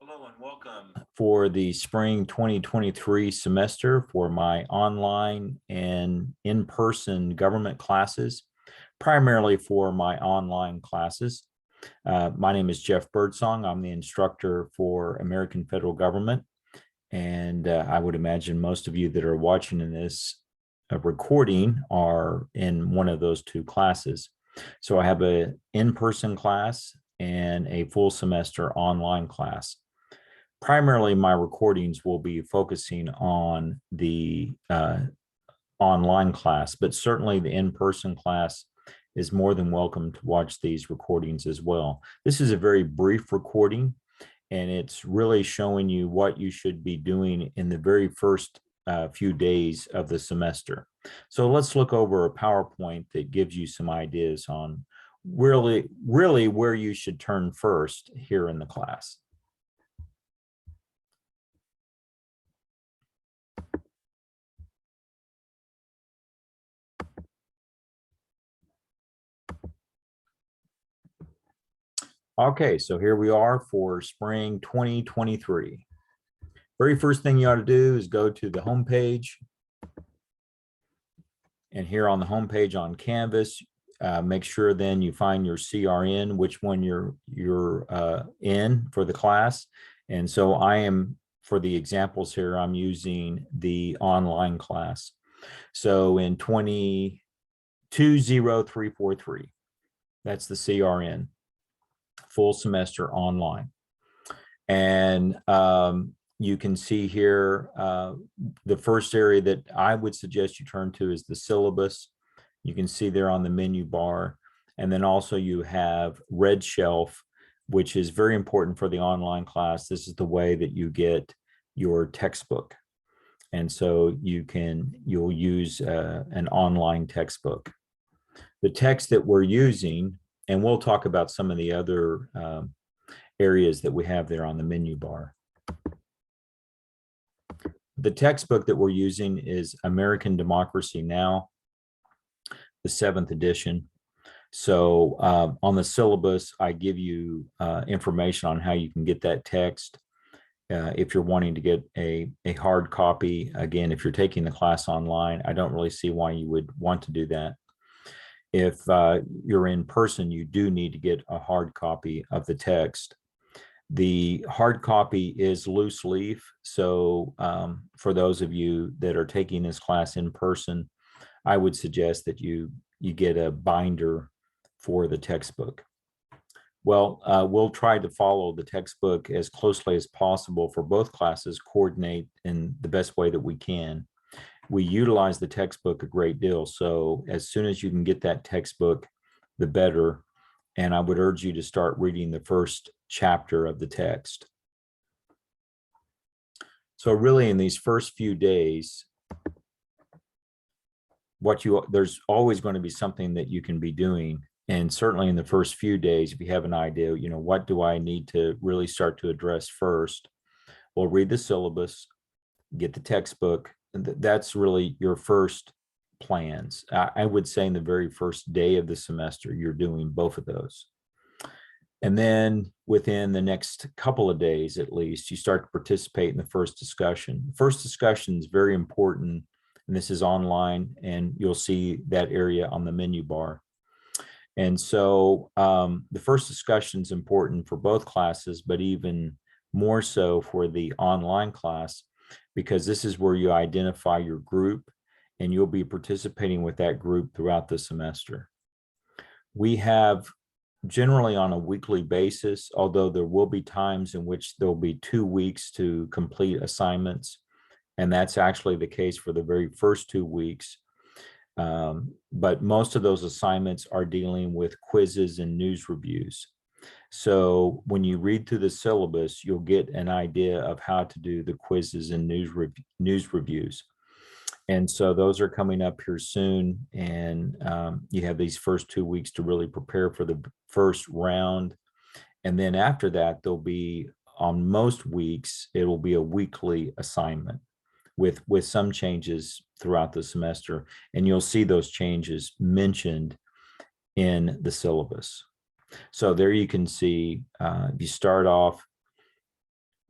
Hello and welcome for the spring 2023 semester for my online and in-person government classes, primarily for my online classes. My name is Jeff Birdsong. I'm the instructor for American Federal Government. And I would imagine most of you that are watching in this recording are in one of those two classes. So I have an in-person class and a full semester online class. Primarily, my recordings will be focusing on the online class, but certainly the in-person class is more than welcome to watch these recordings as well. This is a very brief recording, and it's really showing you what you should be doing in the very first few days of the semester. So let's look over a PowerPoint that gives you some ideas on really where you should turn first here in the class. Okay, so here we are for spring 2023. Very first thing you ought to do is go to the home page. And here on the home page on Canvas, make sure then you find your CRN, which one you're in for the class. And so I am, for the examples here, I'm using the online class. So in 220343, that's the CRN. Full semester online. And you can see here, the first area that I would suggest you turn to is the syllabus. You can see there on the menu bar. And then also you have Red Shelf, which is very important for the online class. This is the way that you get your textbook. And so you'll use an online textbook. The text that we're using, and we'll talk about some of the other areas that we have there on the menu bar. The textbook that we're using is American Democracy Now!, the 7th edition. So on the syllabus, I give you information on how you can get that text. If you're wanting to get a hard copy, again, if you're taking the class online, I don't really see why you would want to do that. If you're in person, you do need to get a hard copy of the text. The hard copy is loose leaf. So for those of you that are taking this class in person, I would suggest that you get a binder for the textbook. Well, we'll try to follow the textbook as closely as possible for both classes, coordinate in the best way that we can. We utilize the textbook a great deal. So as soon as you can get that textbook, the better. And I would urge you to start reading the first chapter of the text. So really in these first few days, there's always going to be something that you can be doing. And certainly in the first few days, if you have an idea, what do I need to really start to address first? Well, read the syllabus, get the textbook. That's really your first plans. I would say in the very first day of the semester, you're doing both of those. And then within the next couple of days, at least, you start to participate in the first discussion. The first discussion is very important, and this is online, and you'll see that area on the menu bar. And so the first discussion is important for both classes, but even more so for the online class, because this is where you identify your group and you'll be participating with that group throughout the semester. We have generally on a weekly basis, although there will be times in which there'll be 2 weeks to complete assignments. And that's actually the case for the very first 2 weeks. But most of those assignments are dealing with quizzes and news reviews. So when you read through the syllabus, you'll get an idea of how to do the quizzes and news reviews. And so those are coming up here soon. And you have these first 2 weeks to really prepare for the first round. And then after that, there'll be, on most weeks, it will be a weekly assignment with some changes throughout the semester. And you'll see those changes mentioned in the syllabus. So there you can see, if you start off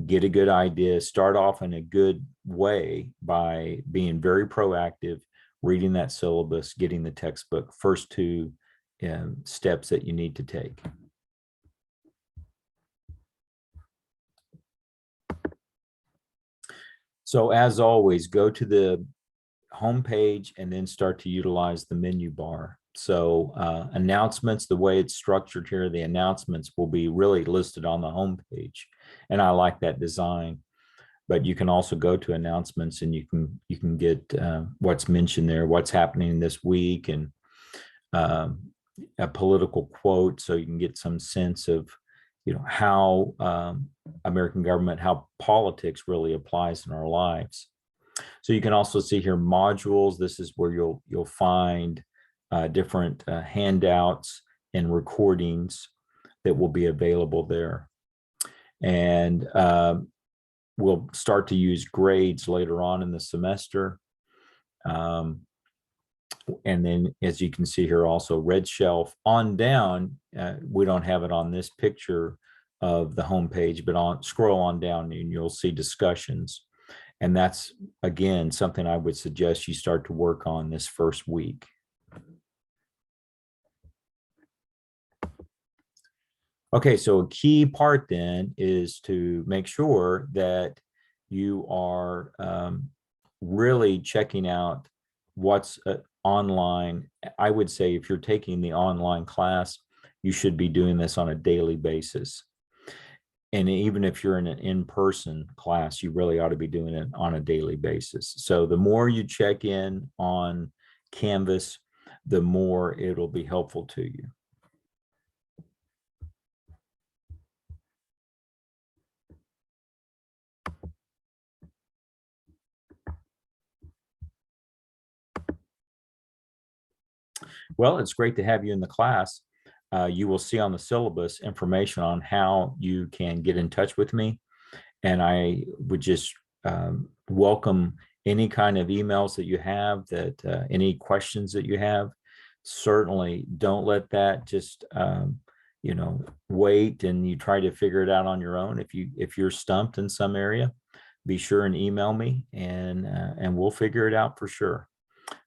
get a good idea, start off in a good way by being very proactive, reading that syllabus, getting the textbook, first two steps that you need to take. So as always, go to the homepage and then start to utilize the menu bar. So announcements, the way it's structured here, the announcements will be really listed on the homepage. And I like that design. But you can also go to announcements and you can get what's mentioned there, what's happening this week, and a political quote, so you can get some sense of, you know, how American government, how politics really applies in our lives. So you can also see here modules. This is where you'll find different handouts and recordings that will be available there. And we'll start to use grades later on in the semester. And then, as you can see here, also red shelf on down. We don't have it on this picture of the homepage, but scroll on down and you'll see discussions. And that's, again, something I would suggest you start to work on this first week. Okay, so a key part then is to make sure that you are really checking out what's online. I would say if you're taking the online class, you should be doing this on a daily basis. And even if you're in an in-person class, you really ought to be doing it on a daily basis. So the more you check in on Canvas, the more it'll be helpful to you. Well, it's great to have you in the class. You will see on the syllabus information on how you can get in touch with me. And I would just welcome any kind of emails that you have, that any questions that you have. Certainly don't let that just, you know, wait and you try to figure it out on your own. If you're stumped in some area, be sure and email me, and we'll figure it out for sure.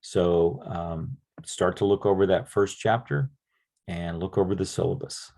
So start to look over that first chapter and look over the syllabus.